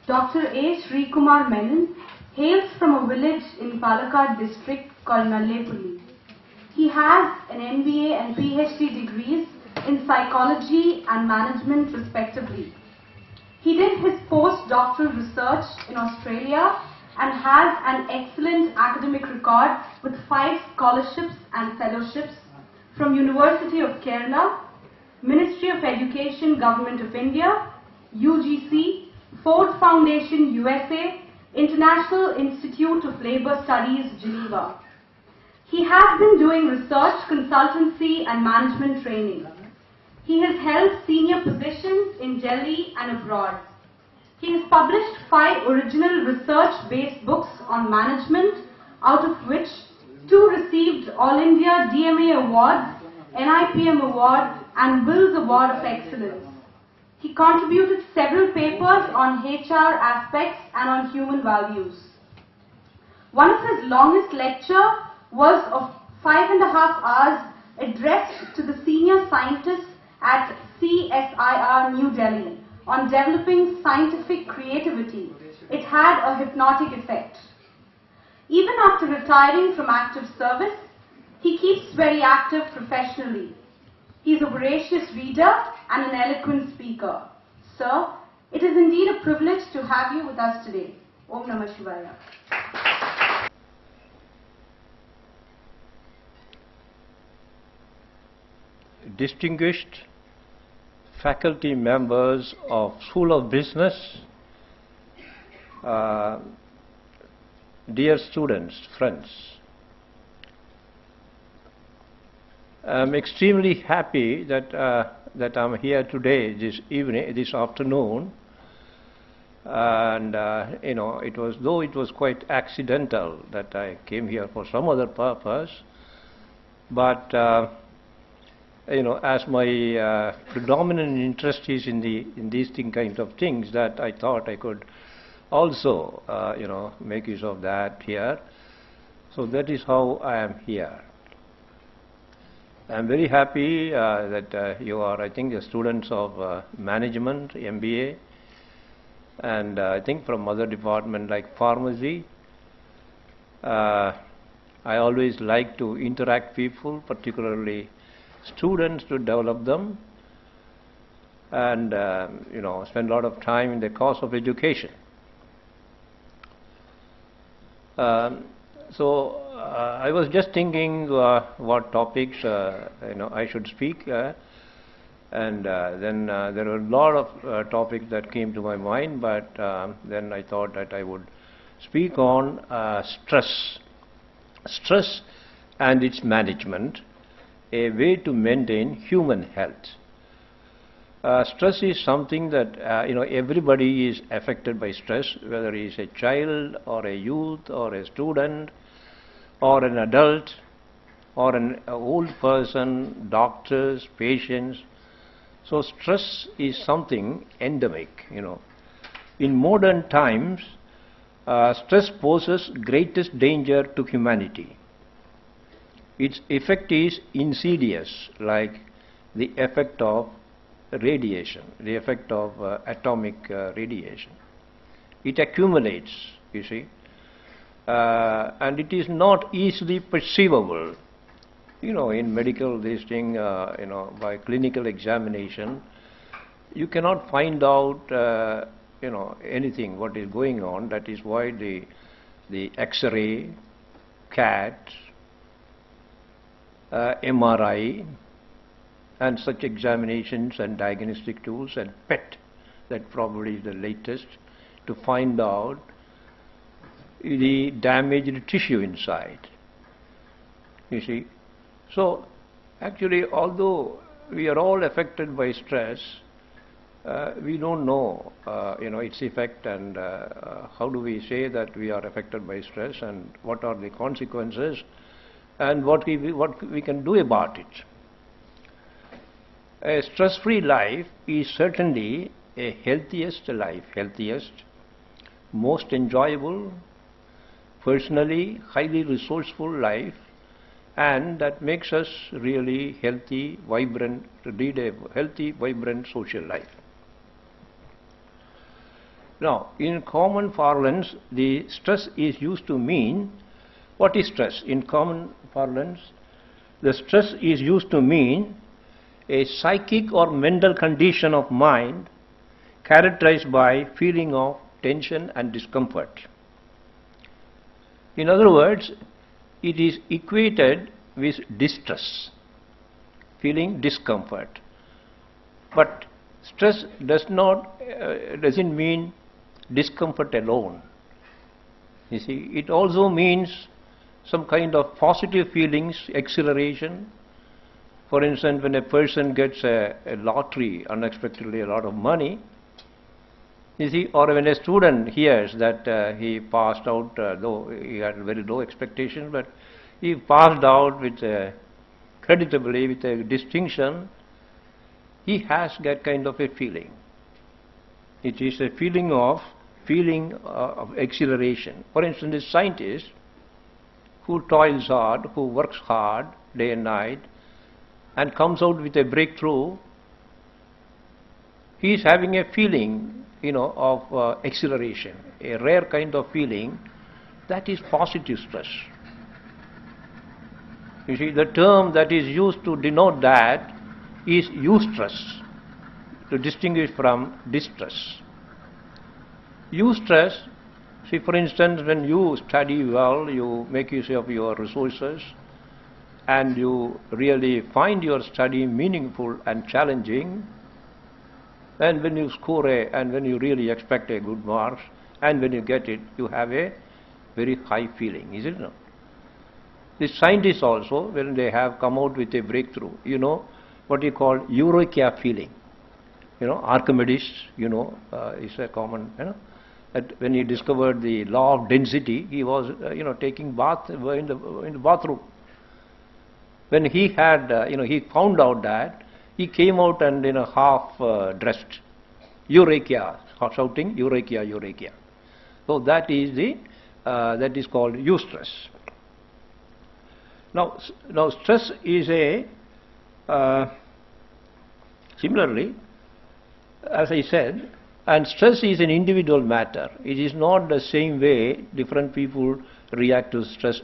Dr.ASreekumarMenon hails from a village in Palakkad district called Nallepulli. He has an MBA and PhD degrees in psychology and management respectively. He did his postdoctoral research in Australia and has an excellent academic record with 5 scholarships and fellowships from University of Kerala, Ministry of Education, Government of India, UGC, Ford Foundation, USA, International Institute of Labour Studies, Geneva. He has been doing research, consultancy and management training. He has held senior positions in Delhi and abroad. He has published 5 original research-based books on management, out of which 2 received All India DMA Awards, NIPM Award and Wills Award of Excellence. He contributed several papers on HR aspects and on human values. One of his longest lectures was of 5.5 hours addressed to the senior scientists at CSIR New Delhi on developing scientific creativity. It had a hypnotic effect. Even after retiring from active service, he keeps very active professionally. He is a voracious reader and an eloquent speaker. Sir, it is indeed a privilege to have you with us today. Om Namah Shivaya. Distinguished faculty members of School of Business, dear students, friends, I'm extremely happy that I'm here today, this afternoon, and though it was quite accidental that I came here for some other purpose, but as my predominant interest is in these kind of things, that I thought I could also make use of that here. So that is how I am here. I am very happy that you are, I think, the students of management, MBA, and I think from other department like pharmacy. I always like to interact people, particularly students, to develop them and spend a lot of time in the course of education. So I was just thinking what topics I should speak, and then there were a lot of topics that came to my mind, but then I thought that I would speak on stress and its management, a way to maintain human health. Stress is something that everybody is affected by stress, whether he is a child or a youth or a student or an adult or an old person, doctors, patients. So stress is something endemic. In modern times, stress poses greatest danger to humanity. Its effect is insidious, like the effect of radiation, the effect of atomic radiation. It accumulates, you see, and it is not easily perceivable. In medical this thing, by clinical examination, you cannot find out, anything what is going on. That is why the X-ray, CAT, MRI, and such examinations and diagnostic tools, and PET, that probably is the latest, to find out the damaged tissue inside. You see, so actually, although we are all affected by stress, we don't know, its effect, and how do we say that we are affected by stress, and what are the consequences, and what we can do about it. A stress-free life is certainly a healthiest life, most enjoyable, personally highly resourceful life, and that makes us really healthy, vibrant, lead a healthy, vibrant social life. Now, in common parlance, the stress is used to mean, what is stress? In common parlance, the stress is used to mean a psychic or mental condition of mind characterized by feeling of tension and discomfort. In other words, it is equated with distress, feeling discomfort. But stress doesn't mean discomfort alone. You see, it also means some kind of positive feelings, exhilaration. For instance, when a person gets a lottery, unexpectedly a lot of money, you see, or when a student hears that he passed out, though he had very low expectations, but he passed out with creditably, with a distinction, he has that kind of a feeling. It is a feeling of exhilaration. For instance, a scientist who toils hard, who works hard day and night, and comes out with a breakthrough, he is having a feeling, of exhilaration, a rare kind of feeling. That is positive stress. You see, the term that is used to denote that is eustress, to distinguish from distress. Eustress, see, for instance, when you study well, you make use of your resources, and you really find your study meaningful and challenging, and when you score and when you really expect a good marks, and when you get it, you have a very high feeling, is it not? The scientists also, when they have come out with a breakthrough, what you call eureka feeling. Archimedes, is a common, that when he discovered the law of density, he was, taking bath in the bathroom. When he had, he found out that, he came out and half dressed, eureka, shouting eureka, eureka. So that is called eustress. Now stress is similarly, as I said, and stress is an individual matter. It is not the same way different people react to stress.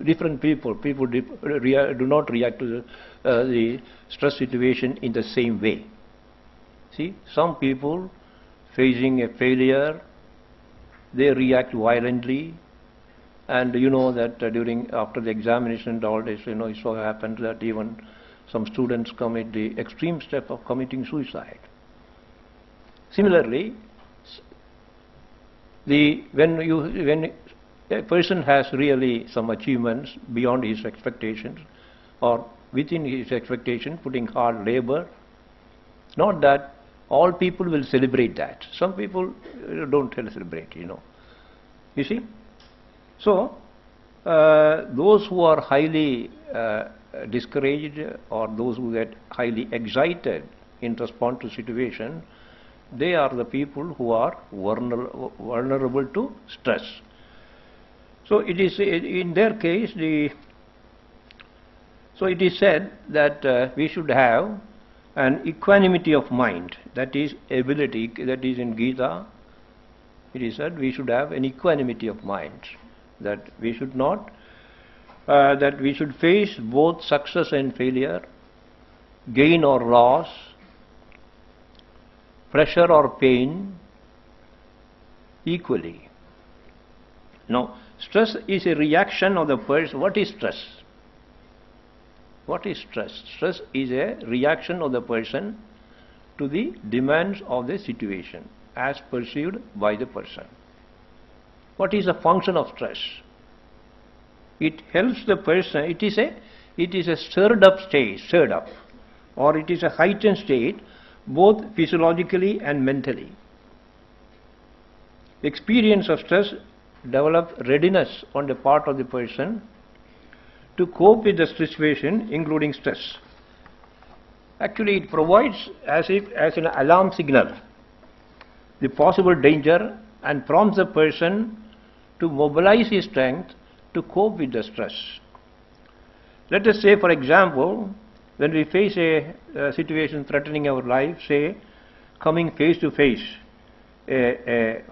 Different people do not react to the stress situation in the same way. See, some people facing a failure, they react violently, and that after the examination and all this, it so happens that even some students commit the extreme step of committing suicide. Similarly, when a person has really some achievements beyond his expectations or within his expectation, putting hard labor, not that all people will celebrate that. Some people don't celebrate, You see? So, those who are highly discouraged or those who get highly excited in response to situation, they are the people who are vulnerable to stress. So it is in their case so it is said that we should have an equanimity of mind, that is ability, that is in Gita, it is said we should have an equanimity of mind, that we should not, that we should face both success and failure, gain or loss, pleasure or pain equally. Now, stress is a reaction of the person. What is stress? What is stress? Stress is a reaction of the person to the demands of the situation as perceived by the person. What is the function of stress? It helps the person, it is a stirred up state, or it is a heightened state, both physiologically and mentally. Experience of stress develops readiness on the part of the person to cope with the situation, including stress. Actually, it provides as an alarm signal the possible danger and prompts the person to mobilize his strength to cope with the stress. Let us say, for example, when we face a situation threatening our life, say coming face to face a